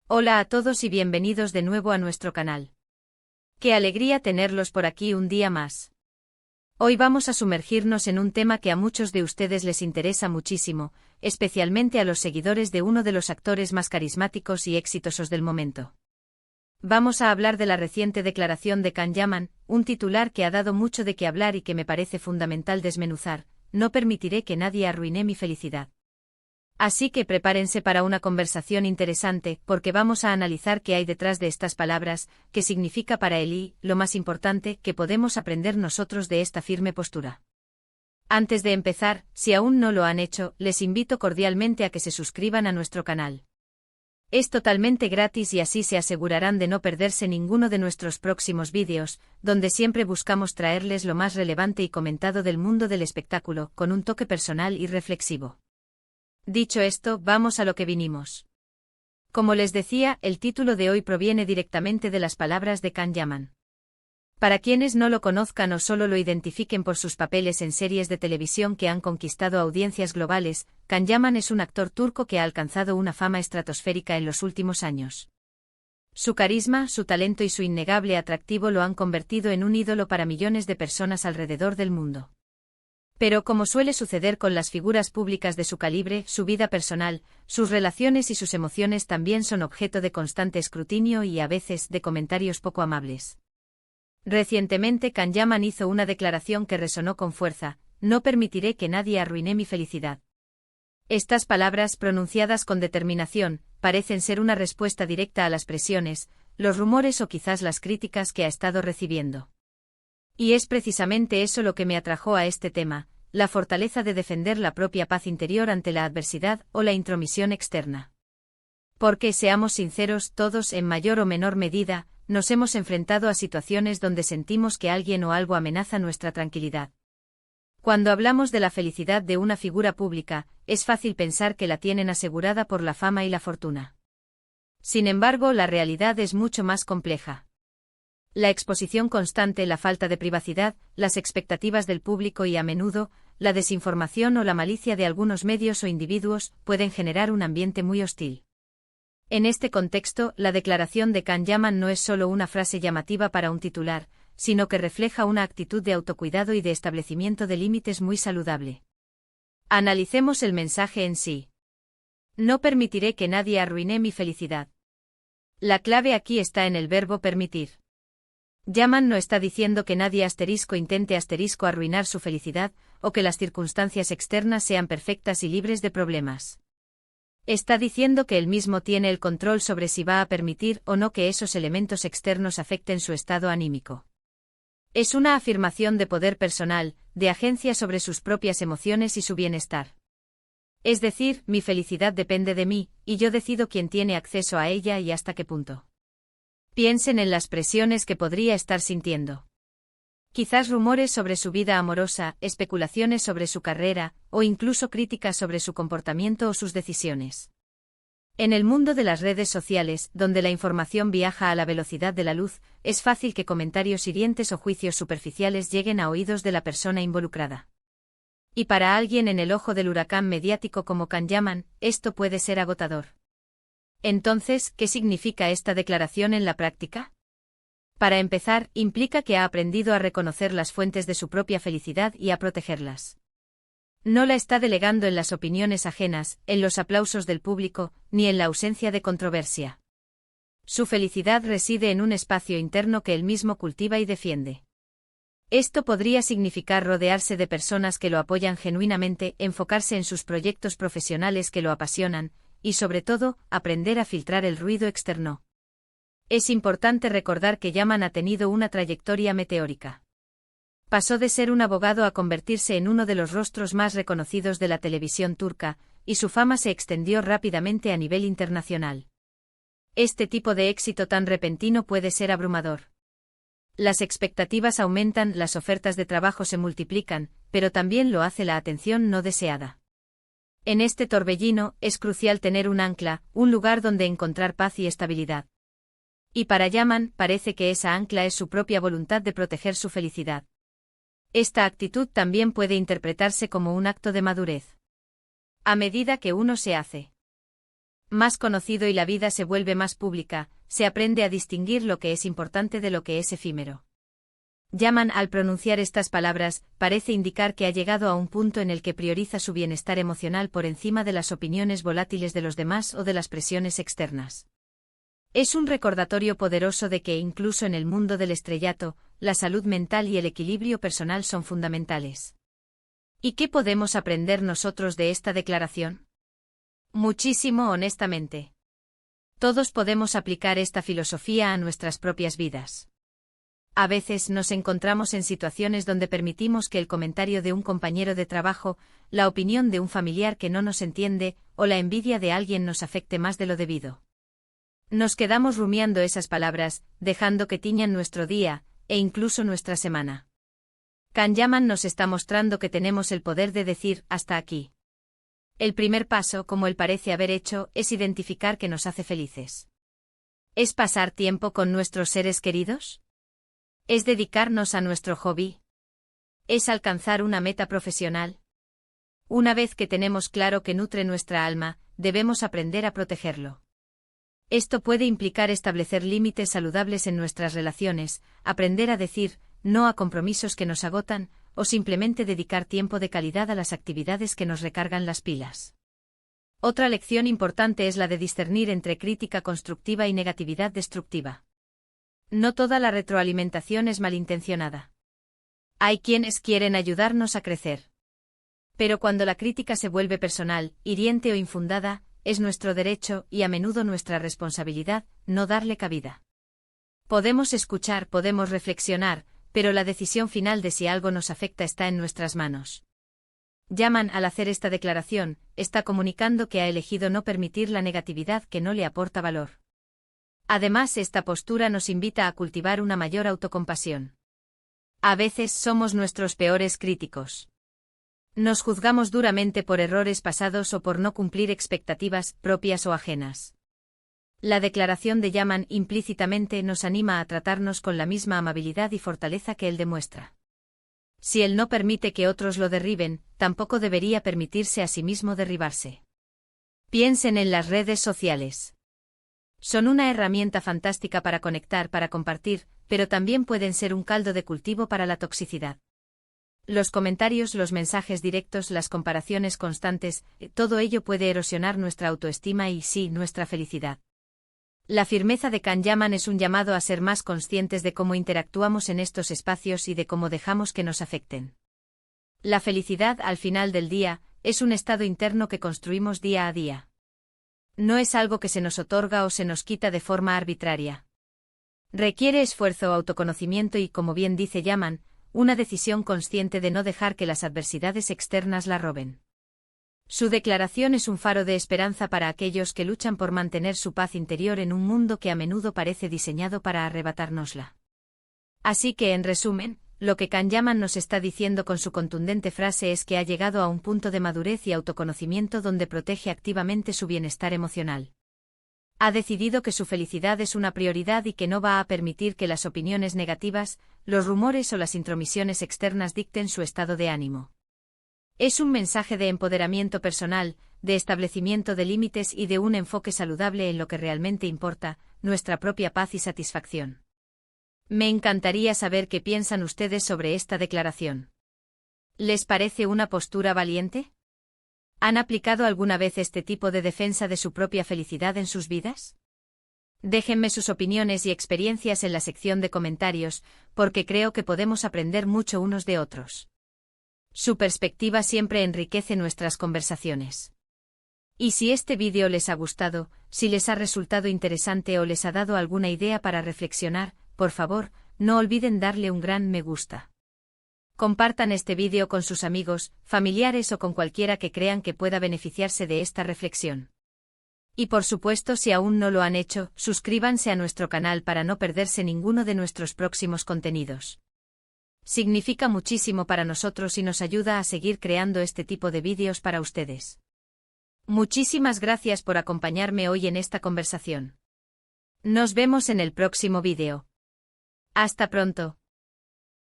Hola a todos y bienvenidos de nuevo a nuestro canal. Qué alegría tenerlos por aquí un día más. Hoy vamos a sumergirnos en un tema que a muchos de ustedes les interesa muchísimo, especialmente a los seguidores de uno de los actores más carismáticos y exitosos del momento. Vamos a hablar de la reciente declaración de Can Yaman, un titular que ha dado mucho de qué hablar y que me parece fundamental desmenuzar: no permitiré que nadie arruine mi felicidad. Así que prepárense para una conversación interesante, porque vamos a analizar qué hay detrás de estas palabras, qué significa para él y, lo más importante, qué podemos aprender nosotros de esta firme postura. Antes de empezar, si aún no lo han hecho, les invito cordialmente a que se suscriban a nuestro canal. Es totalmente gratis y así se asegurarán de no perderse ninguno de nuestros próximos vídeos, donde siempre buscamos traerles lo más relevante y comentado del mundo del espectáculo, con un toque personal y reflexivo. Dicho esto, vamos a lo que vinimos. Como les decía, el título de hoy proviene directamente de las palabras de Can Yaman. Para quienes no lo conozcan o solo lo identifiquen por sus papeles en series de televisión que han conquistado audiencias globales, Can Yaman es un actor turco que ha alcanzado una fama estratosférica en los últimos años. Su carisma, su talento y su innegable atractivo lo han convertido en un ídolo para millones de personas alrededor del mundo. Pero como suele suceder con las figuras públicas de su calibre, su vida personal, sus relaciones y sus emociones también son objeto de constante escrutinio y, a veces, de comentarios poco amables. Recientemente Can Yaman hizo una declaración que resonó con fuerza: no permitiré que nadie arruine mi felicidad. Estas palabras, pronunciadas con determinación, parecen ser una respuesta directa a las presiones, los rumores o quizás las críticas que ha estado recibiendo. Y es precisamente eso lo que me atrajo a este tema: la fortaleza de defender la propia paz interior ante la adversidad o la intromisión externa. Porque, seamos sinceros, todos, en mayor o menor medida, nos hemos enfrentado a situaciones donde sentimos que alguien o algo amenaza nuestra tranquilidad. Cuando hablamos de la felicidad de una figura pública, es fácil pensar que la tienen asegurada por la fama y la fortuna. Sin embargo, la realidad es mucho más compleja. La exposición constante, la falta de privacidad, las expectativas del público y, a menudo, la desinformación o la malicia de algunos medios o individuos pueden generar un ambiente muy hostil. En este contexto, la declaración de Can Yaman no es solo una frase llamativa para un titular, sino que refleja una actitud de autocuidado y de establecimiento de límites muy saludable. Analicemos el mensaje en sí. No permitiré que nadie arruine mi felicidad. La clave aquí está en el verbo permitir. Yaman no está diciendo que nadie intente arruinar su felicidad, o que las circunstancias externas sean perfectas y libres de problemas. Está diciendo que él mismo tiene el control sobre si va a permitir o no que esos elementos externos afecten su estado anímico. Es una afirmación de poder personal, de agencia sobre sus propias emociones y su bienestar. Es decir, mi felicidad depende de mí, y yo decido quién tiene acceso a ella y hasta qué punto. Piensen en las presiones que podría estar sintiendo. Quizás rumores sobre su vida amorosa, especulaciones sobre su carrera, o incluso críticas sobre su comportamiento o sus decisiones. En el mundo de las redes sociales, donde la información viaja a la velocidad de la luz, es fácil que comentarios hirientes o juicios superficiales lleguen a oídos de la persona involucrada. Y para alguien en el ojo del huracán mediático como Can Yaman, esto puede ser agotador. Entonces, ¿qué significa esta declaración en la práctica? Para empezar, implica que ha aprendido a reconocer las fuentes de su propia felicidad y a protegerlas. No la está delegando en las opiniones ajenas, en los aplausos del público, ni en la ausencia de controversia. Su felicidad reside en un espacio interno que él mismo cultiva y defiende. Esto podría significar rodearse de personas que lo apoyan genuinamente, enfocarse en sus proyectos profesionales que lo apasionan, y sobre todo, aprender a filtrar el ruido externo. Es importante recordar que Yaman ha tenido una trayectoria meteórica. Pasó de ser un abogado a convertirse en uno de los rostros más reconocidos de la televisión turca, y su fama se extendió rápidamente a nivel internacional. Este tipo de éxito tan repentino puede ser abrumador. Las expectativas aumentan, las ofertas de trabajo se multiplican, pero también lo hace la atención no deseada. En este torbellino, es crucial tener un ancla, un lugar donde encontrar paz y estabilidad. Y para Yaman, parece que esa ancla es su propia voluntad de proteger su felicidad. Esta actitud también puede interpretarse como un acto de madurez. A medida que uno se hace más conocido y la vida se vuelve más pública, se aprende a distinguir lo que es importante de lo que es efímero. Yaman, al pronunciar estas palabras, parece indicar que ha llegado a un punto en el que prioriza su bienestar emocional por encima de las opiniones volátiles de los demás o de las presiones externas. Es un recordatorio poderoso de que incluso en el mundo del estrellato, la salud mental y el equilibrio personal son fundamentales. ¿Y qué podemos aprender nosotros de esta declaración? Muchísimo, honestamente. Todos podemos aplicar esta filosofía a nuestras propias vidas. A veces nos encontramos en situaciones donde permitimos que el comentario de un compañero de trabajo, la opinión de un familiar que no nos entiende, o la envidia de alguien nos afecte más de lo debido. Nos quedamos rumiando esas palabras, dejando que tiñan nuestro día, e incluso nuestra semana. Yaman nos está mostrando que tenemos el poder de decir hasta aquí. El primer paso, como él parece haber hecho, es identificar qué nos hace felices. ¿Es pasar tiempo con nuestros seres queridos? ¿Es dedicarnos a nuestro hobby? ¿Es alcanzar una meta profesional? Una vez que tenemos claro que nutre nuestra alma, debemos aprender a protegerlo. Esto puede implicar establecer límites saludables en nuestras relaciones, aprender a decir no a compromisos que nos agotan, o simplemente dedicar tiempo de calidad a las actividades que nos recargan las pilas. Otra lección importante es la de discernir entre crítica constructiva y negatividad destructiva. No toda la retroalimentación es malintencionada. Hay quienes quieren ayudarnos a crecer. Pero cuando la crítica se vuelve personal, hiriente o infundada, es nuestro derecho, y a menudo nuestra responsabilidad, no darle cabida. Podemos escuchar, podemos reflexionar, pero la decisión final de si algo nos afecta está en nuestras manos. Yaman, al hacer esta declaración, está comunicando que ha elegido no permitir la negatividad que no le aporta valor. Además, esta postura nos invita a cultivar una mayor autocompasión. A veces somos nuestros peores críticos. Nos juzgamos duramente por errores pasados o por no cumplir expectativas propias o ajenas. La declaración de Yaman implícitamente nos anima a tratarnos con la misma amabilidad y fortaleza que él demuestra. Si él no permite que otros lo derriben, tampoco debería permitirse a sí mismo derribarse. Piensen en las redes sociales. Son una herramienta fantástica para conectar, para compartir, pero también pueden ser un caldo de cultivo para la toxicidad. Los comentarios, los mensajes directos, las comparaciones constantes, todo ello puede erosionar nuestra autoestima y, sí, nuestra felicidad. La firmeza de Yaman es un llamado a ser más conscientes de cómo interactuamos en estos espacios y de cómo dejamos que nos afecten. La felicidad, al final del día, es un estado interno que construimos día a día. No es algo que se nos otorga o se nos quita de forma arbitraria. Requiere esfuerzo, autoconocimiento y, como bien dice Yaman, una decisión consciente de no dejar que las adversidades externas la roben. Su declaración es un faro de esperanza para aquellos que luchan por mantener su paz interior en un mundo que a menudo parece diseñado para arrebatárnosla. Así que, en resumen, lo que Yaman nos está diciendo con su contundente frase es que ha llegado a un punto de madurez y autoconocimiento donde protege activamente su bienestar emocional. Ha decidido que su felicidad es una prioridad y que no va a permitir que las opiniones negativas, los rumores o las intromisiones externas dicten su estado de ánimo. Es un mensaje de empoderamiento personal, de establecimiento de límites y de un enfoque saludable en lo que realmente importa, nuestra propia paz y satisfacción. Me encantaría saber qué piensan ustedes sobre esta declaración. ¿Les parece una postura valiente? ¿Han aplicado alguna vez este tipo de defensa de su propia felicidad en sus vidas? Déjenme sus opiniones y experiencias en la sección de comentarios, porque creo que podemos aprender mucho unos de otros. Su perspectiva siempre enriquece nuestras conversaciones. Y si este vídeo les ha gustado, si les ha resultado interesante o les ha dado alguna idea para reflexionar, por favor, no olviden darle un gran me gusta. Compartan este vídeo con sus amigos, familiares o con cualquiera que crean que pueda beneficiarse de esta reflexión. Y por supuesto, si aún no lo han hecho, suscríbanse a nuestro canal para no perderse ninguno de nuestros próximos contenidos. Significa muchísimo para nosotros y nos ayuda a seguir creando este tipo de vídeos para ustedes. Muchísimas gracias por acompañarme hoy en esta conversación. Nos vemos en el próximo vídeo. Hasta pronto.